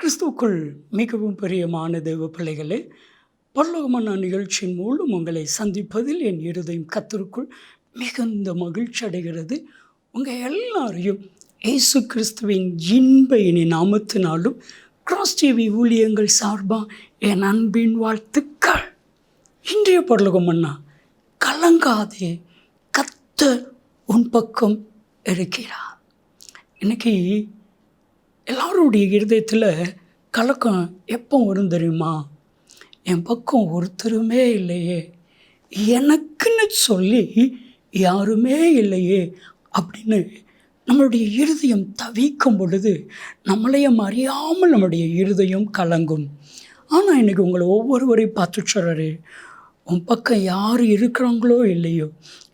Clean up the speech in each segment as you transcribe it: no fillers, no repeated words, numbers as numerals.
கிறிஸ்துவுக்குள் மிகவும் பிரியமான தேவ பிள்ளைகளே, பரலோகமான நிகழ்ச்சியின் மூலம் உங்களை சந்திப்பதில் என் இருதயம் கர்த்தருக்குள் மிகுந்த மகிழ்ச்சி அடைகிறது. உங்கள் எல்லாரையும் இயேசு கிறிஸ்துவின் இன்ப இனி நாமத்தினாலும் கிராஸ் டிவி ஊழியங்கள் சார்பாக என் அன்பின் வாழ்த்துக்கள். இன்றைய பரலோகமன்னா, கலங்காதே, கர்த்தர் உன் பக்கம் இருக்கிறார். இன்னைக்கு எல்லாருடைய இருதயத்தில் கலக்கம் எப்போ வரும் தெரியுமா? என் பக்கம் ஒருத்தருமே இல்லையே, எனக்குன்னு சொல்லி யாருமே இல்லையே அப்படின்னு நம்மளுடைய இருதயம் தவிக்கும் பொழுது நம்மளையும் அறியாமல் நம்முடைய இருதயம் கலங்கும். ஆனால் இன்றைக்கி உங்களை ஒவ்வொருவரையும் பார்த்து சொல்கிறாரு, உன் பக்கம் யார் இருக்கிறாங்களோ இல்லையோ,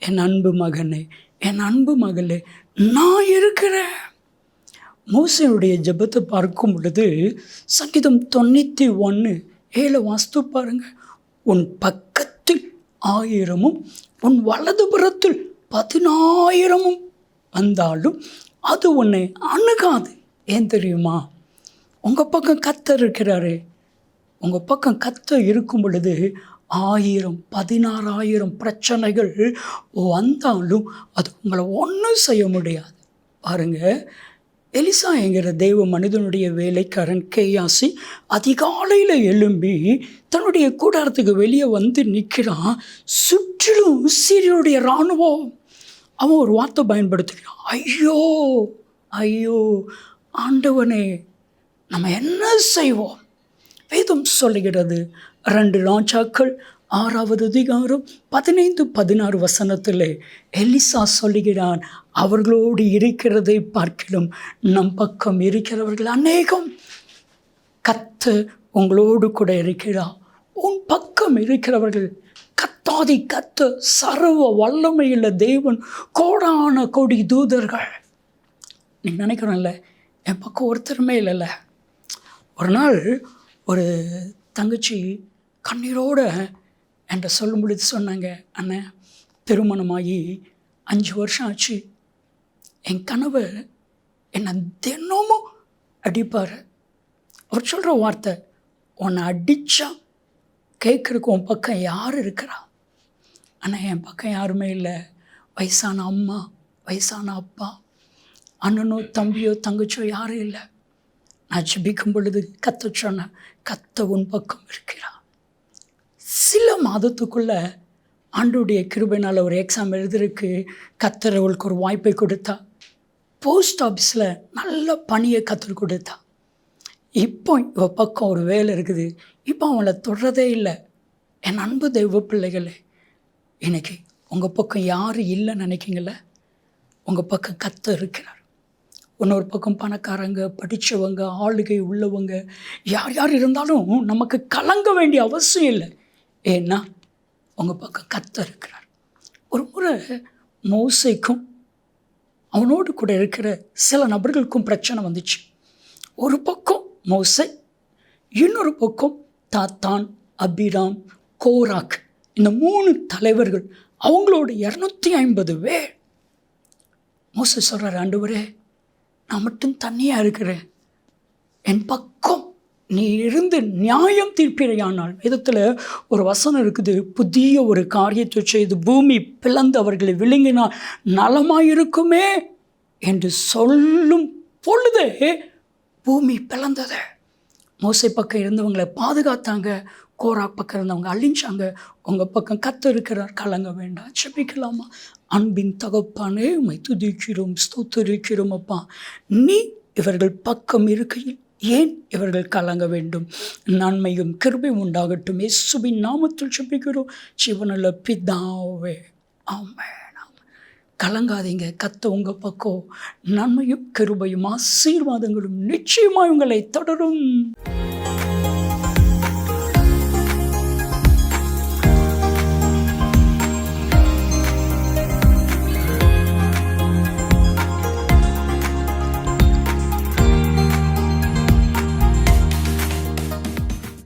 என் அன்பு மகனே, என் அன்பு மகளே, நான் இருக்கிறேன். மோசேயுடைய ஜெபத்தை பார்க்கும் பொழுது சங்கீதம் 91:7 வாஸ்து பாருங்க. உன் பக்கத்தில் 1000 உன் வலதுபுறத்தில் 10,000 வந்தாலும் அது உன்னை அணுகாது. ஏன் தெரியுமா? உங்கள் பக்கம் கர்த்தர் இருக்கிறாரு. உங்கள் பக்கம் கர்த்தர் இருக்கும் பொழுது 1000 16,000 பிரச்சனைகள் வந்தாலும் அது உங்களை ஒன்றும் செய்ய முடியாது. பாருங்கள், எலிசா என்கிற தெய்வ மனிதனுடைய வேலைக்காரன் கேயாசி அதிகாலையில் எழும்பி தன்னுடைய கூடாரத்துக்கு வெளியே வந்து நிற்கிறான். சுற்றிலும் சீரியனுடைய இராணுவம். அவன் ஒரு வார்த்தை பயன்படுத்துகிறான், ஐயோ ஐயோ ஆண்டவனே, நம்ம என்ன செய்வோம்? வேதம் சொல்லுகிறது 2 ராஜாக்கள் 6வது அதிகாரம் 15-16 வசனத்தில் எலிசா சொல்லுகிறான், அவர்களோடு இருக்கிறதை பார்க்கிலும் நம் பக்கம் இருக்கிறவர்கள் அநேகம். கர்த்தர் உங்களோடு கூட இருக்கிறார். உன் பக்கம் இருக்கிறவர்கள் கர்த்தாதி கர்த்தர், சர்வ வல்லமையுள்ள தேவன், கோடான கோடி தூதர்கள். நீ நினைக்கிறோம்ல, என் பக்கம் ஒருத்தருமே இல்லைல்ல. ஒரு நாள் ஒரு தங்கச்சி கண்ணீரோடு என்கிட்ட சொல்லும் பொழுது சொன்னாங்க, அண்ணன், திருமணமாகி 5 வருஷம் ஆச்சு. என் கணவர் என்னை தினமும் அடிப்பார். அவர் சொல்கிற வார்த்தை, உன்னை அடித்தா கேட்குறக்கு உன் பக்கம் யார் இருக்கிறா? ஆனால் என் பக்கம் யாருமே இல்லை. வயசான அம்மா, வயசான அப்பா, அண்ணனோ தம்பியோ தங்கச்சியோ யாரும் இல்லை. நான் ஜெபிக்கும் பொழுது கத்த சொன்னேன், கத்த உன் பக்கம் இருக்கிறா. சில மாதத்துக்குள்ளே ஆண்டோடைய கிருபையினால் ஒரு எக்ஸாம் எழுதுறதுக்கு கர்த்தர் அவளுக்கு ஒரு வாய்ப்பை கொடுத்தா. போஸ்ட் ஆஃபீஸில் நல்ல பணியை கற்றுக் கொடுத்தா. இப்போ இவ பக்கம் ஒரு வேலை இருக்குது. இப்போ அவளை தொடரதே இல்லை. என் அன்பு தெய்வ பிள்ளைகளே, இன்னைக்கு உங்கள் பக்கம் யார் இல்லைன்னு நினைக்கிங்கள? உங்கள் பக்கம் கர்த்தர் இருக்கிறார். இன்னொரு பக்கம் பணக்காரங்க, படித்தவங்க, ஆளுகை உள்ளவங்க, யார் யார் இருந்தாலும் நமக்கு கலங்க வேண்டிய அவசியம் இல்லை. ஏன்னா உங்கள் பக்கம் கர்த்தர் இருக்கிறார். ஒரு முறை மோசேக்கும் அவனோடு கூட இருக்கிற சில நபர்களுக்கும் பிரச்சனை வந்துச்சு. ஒரு பக்கம் மோசே, இன்னொரு பக்கம் தாத்தான், அபிராம், கோராக், இந்த 3 தலைவர்கள், அவங்களோட 250 பேர். மோசே சொல்கிறார், ஆண்டவரே, நான் மட்டும் தனியாக இருக்கிறேன், என் பக்கம் நீ இருந்து நியாயம் தீர்ப்பிறையானால். விதத்தில் ஒரு வசனம் இருக்குது, புதிய ஒரு காரியத்தை செய்து பூமி பிளந்து அவர்களை விழுங்கினால் நலமாயிருக்குமே என்று சொல்லும் பொழுதே பூமி பிளந்தது. மோசே பக்கம் இருந்தவங்களை பாதுகாத்தாங்க, கோராக் பக்கம் இருந்தவங்க அழிஞ்சாங்க. உங்கள் பக்கம் கர்த்தர் இருக்கிறார், கலங்க வேண்டாம். ஜெபிக்கலாமா? அன்பின் தகப்பானே, உம்மை துதிக்கிறோம், ஸ்தோத்திரிக்கிறோம் அப்பா. நீ இவர்கள் பக்கம் இருக்கையில் ஏன் இவர்கள் கலங்க வேண்டும்? நன்மையும் கிருபையும் உண்டாகட்டும். இயேசுவின் நாமத்தில் ஜெபிக்கிறோம் ஜீவனுள்ள பிதாவே, ஆமென். கலங்காதீங்க, கர்த்தர் உங்கள் பக்கம். நன்மையும் கிருபையும் ஆசீர்வாதங்களும் நிச்சயமாக உங்களை தொடரும்.